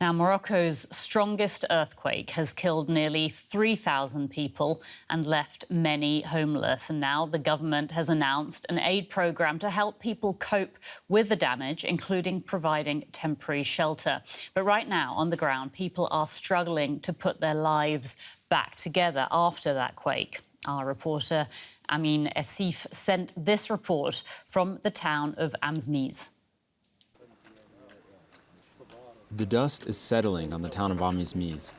Now, Morocco's strongest earthquake has killed nearly 3,000 people and left many homeless. And now the government has announced an aid programme to help people cope with the damage, including providing temporary shelter. But right now, on the ground, people are struggling to put their lives back together after that quake. Our reporter Amin Esif sent this report from the town of Amzmiz. The dust is settling on the town of Amzmiz.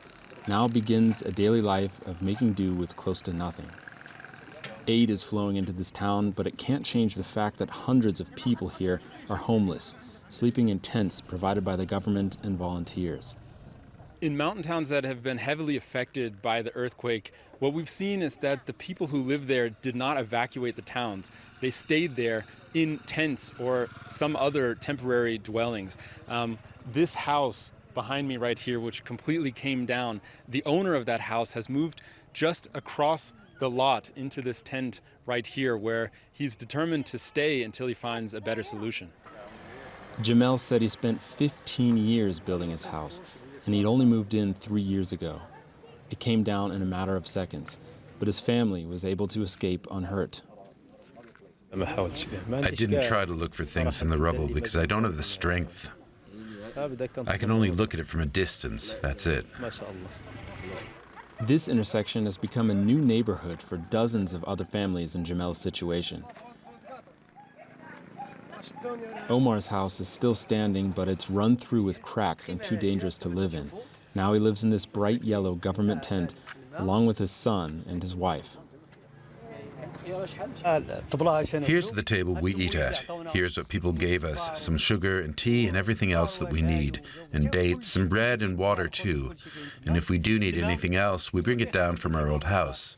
Now begins a daily life of making do with close to nothing. Aid is flowing into this town, but it can't change the fact that hundreds of people here are homeless, sleeping in tents provided by the government and volunteers. In mountain towns that have been heavily affected by the earthquake, what we've seen is that the people who live there did not evacuate the towns. They stayed there in tents or some other temporary dwellings. This house behind me right here, which completely came down, the owner of that house has moved just across the lot into this tent right here, where he's determined to stay until he finds a better solution. Jamel said he spent 15 years building his house, and he'd only moved in 3 years ago. It came down in a matter of seconds, but his family was able to escape unhurt. I didn't try to look for things in the rubble because I don't have the strength. I can only look at it from a distance, that's it. This intersection has become a new neighborhood for dozens of other families in Jamel's situation. Omar's house is still standing, but it's run through with cracks and too dangerous to live in. Now he lives in this bright yellow government tent, along with his son and his wife. Here's the table we eat at. Here's what people gave us, some sugar and tea and everything else that we need, and dates and bread and water too. And if we do need anything else, we bring it down from our old house.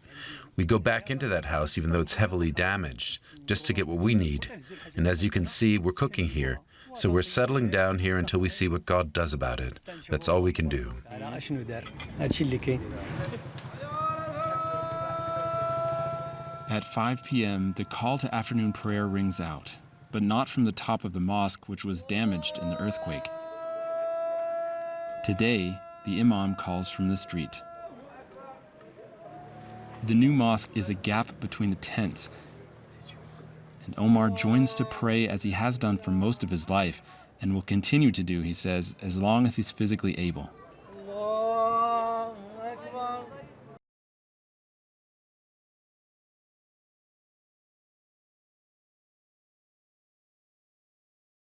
We go back into that house even though it's heavily damaged, just to get what we need. And as you can see, we're cooking here. So we're settling down here until we see what God does about it. That's all we can do. At 5 p.m., the call to afternoon prayer rings out, but not from the top of the mosque, which was damaged in the earthquake. Today, the imam calls from the street. The new mosque is a gap between the tents, and Omar joins to pray as he has done for most of his life, and will continue to do, he says, as long as he's physically able.